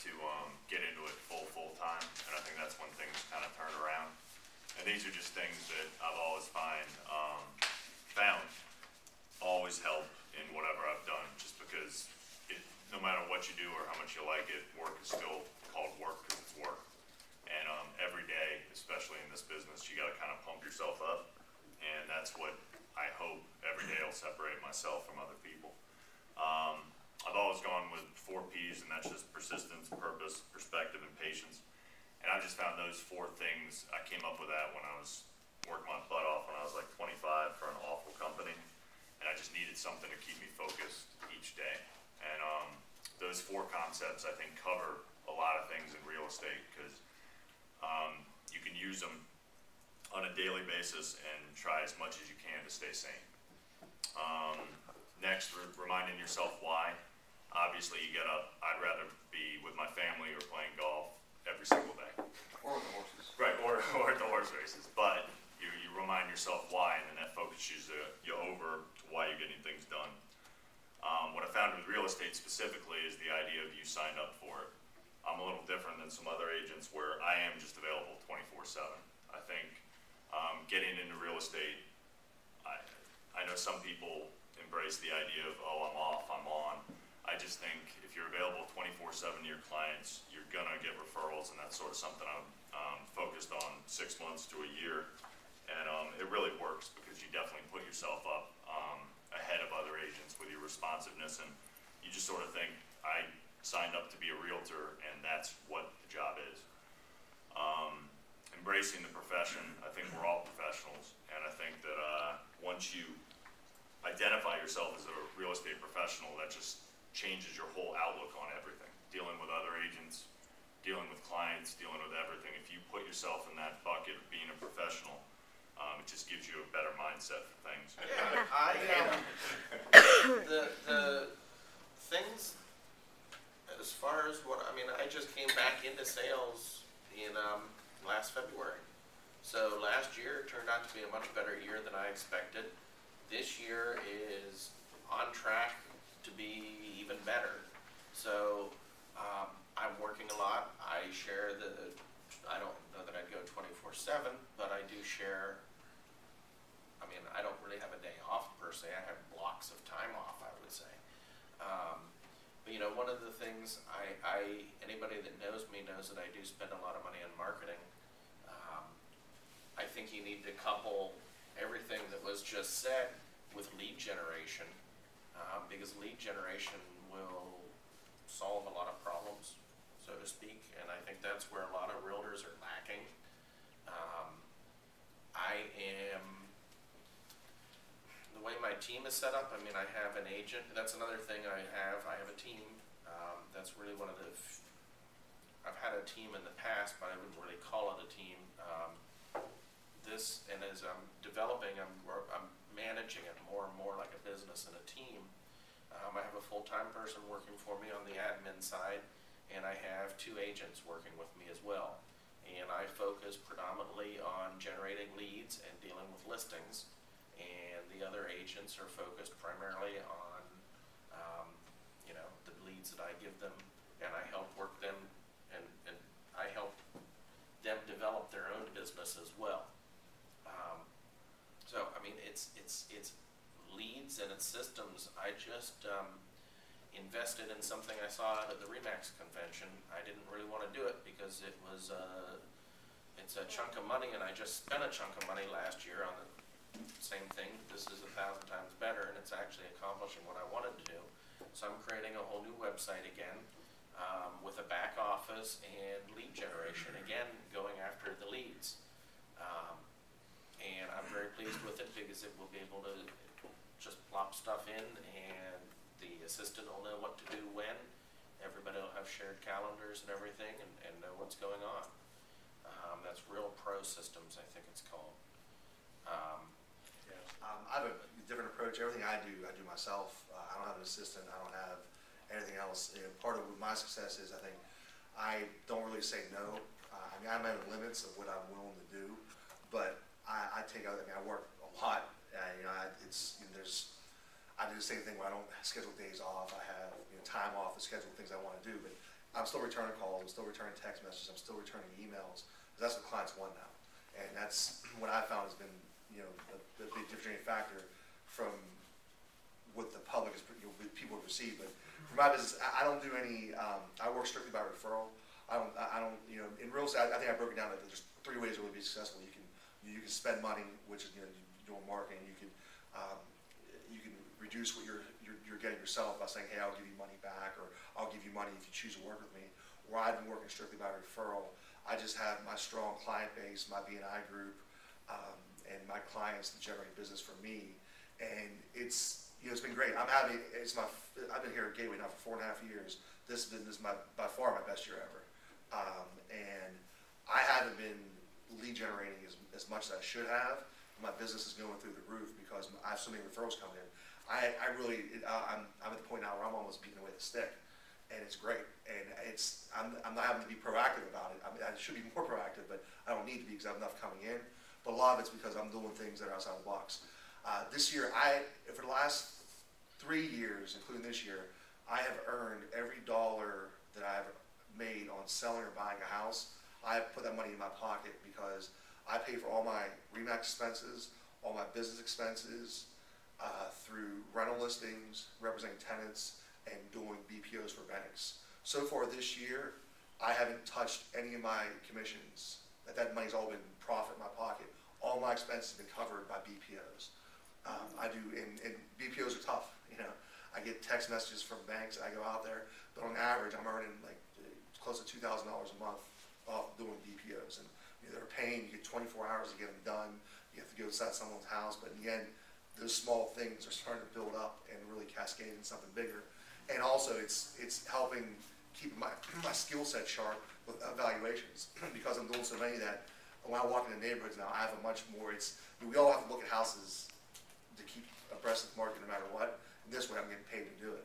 to get into it full time, and I think that's when things kind of turn around. And these are just things that I've always found always help in whatever I've done, just because no matter what you do or how much you like it, work is still called work because it's work. And every day, especially in this business, you got to kind of pump yourself up, and that's what I hope every day will separate myself from other people. I've always gone with 4 P's, and that's just persistence, purpose, perspective, and patience. And I just found those 4 things. I came up with that when I was working my butt off when I was like 25 for an awful company, and I just needed something to keep me focused each day. And those 4 concepts I think cover a lot of things in real estate, because you can use them on a daily basis and try as much as you can to stay sane. Next, reminding yourself why. Obviously, you get up. I'd rather be with my family or playing golf every single day. Or the horses. Right, or at the horse races. But you remind yourself why, and then that focuses you over to why you're getting things done. What I found with real estate specifically is the idea of you signed up for it. I'm a little different than some other agents where I am just available 24/7. I think getting into real estate, I know some people embrace the idea of, oh, I'm off, I'm on. I just think if you're available 24/7 to your clients, you're gonna get referrals, and that's sort of something I'm focused on 6 months to a year, and it really works because you definitely put yourself up ahead of other agents with your responsiveness, and you just sort of think, I signed up to be a realtor, and that's what the job is. Embracing the profession. I think we're all professionals, and I think that once you identify yourself as a real estate professional, that just changes your whole outlook on everything. Dealing with other agents, dealing with clients, dealing with everything. If you put yourself in that bucket of being a professional, it just gives you a better mindset for things. Yeah, the things, as far as I just came back into sales in last February. So last year turned out to be a much better year than I expected. This year is on track to be even better. So I'm working a lot. I don't know that I'd go 24/7, but I do share. I don't really have a day off per se. I have blocks of time off, I would say. But one of the things anybody that knows me knows that I do spend a lot of money on marketing. I think you need to couple everything that was just said with lead generation, because lead generation will solve a lot of problems, so to speak, and I think that's where a lot of realtors are lacking. The way my team is set up, I have an agent. That's another thing I have a team. That's really one of the, I've had a team in the past, but I wouldn't really call it a team. And as I'm developing, I'm managing it more and more like a business and a team. I have a full-time person working for me on the admin side, and I have 2 agents working with me as well. And I focus predominantly on generating leads and dealing with listings, and the other agents are focused primarily on the leads that I give them, and I help work them, and I help them develop their own business as well. So it's leads and it's systems. I just invested in something I saw at the RE/MAX convention. I didn't really want to do it because it's a chunk of money, and I just spent a chunk of money last year on the same thing. This is 1,000 times better, and it's actually accomplishing what I wanted to do. So I'm creating a whole new website again, with a back office and lead generation, again going after the leads. And I'm very pleased with it because it will be able to just plop stuff in, and the assistant will know what to do when. Everybody will have shared calendars and everything, and know what's going on. That's Real Pro Systems, I think it's called. I have a different approach. Everything I do myself. I don't have an assistant. I don't have anything else. Part of my success is I think I don't really say no. I have my own limits of what I'm willing to do, but I take out. I work a lot. I do the same thing where I don't schedule days off. I have time off to schedule things I want to do, but I'm still returning calls, I'm still returning text messages, I'm still returning emails, because that's what clients want now. And that's what I found has been, you know, the big differentiating factor from what the public is, you know, what people perceive. But for my business, I don't do any, I work strictly by referral. I don't, you know, in real estate, I think I broke it down that there's 3 ways to really be successful. You can spend money, which is, you know, doing marketing. You can reduce what you're getting yourself by saying, hey, I'll give you money back, or I'll give you money if you choose to work with me. Where I've been working strictly by referral, I just have my strong client base, my BNI group, and my clients that generate business for me, and it's, you know, it's been great. I've been here at Gateway now for 4.5 years. This business is by far my best year ever, and I haven't been lead generating as much as I should have. My business is going through the roof because I have so many referrals coming in. I'm at the point now where I'm almost beating away the stick, and it's great. And I'm not having to be proactive about it. I mean, I should be more proactive, but I don't need to be because I have enough coming in. But a lot of it's because I'm doing things that are outside the box. This year, for the last 3 years, including this year, I have earned every dollar that I've made on selling or buying a house. I put that money in my pocket because I pay for all my RE/MAX expenses, all my business expenses, through rental listings, representing tenants, and doing BPOs for banks. So far this year, I haven't touched any of my commissions. That money's all been profit in my pocket. All my expenses have been covered by BPOs. I do, and BPOs are tough. You know, I get text messages from banks. I go out there, but on average, I'm earning like close to $2,000 a month off doing BPOs. And you know, they're paying. You get 24 hours to get them done. You have to go inside someone's house, but in the end, those small things are starting to build up and really cascade into something bigger. And also, it's helping keep my skill set sharp with evaluations because I'm doing so many that when I walk into neighborhoods now, I have a much more. We all have to look at houses to keep abreast of the market no matter what. And this way, I'm getting paid to do it.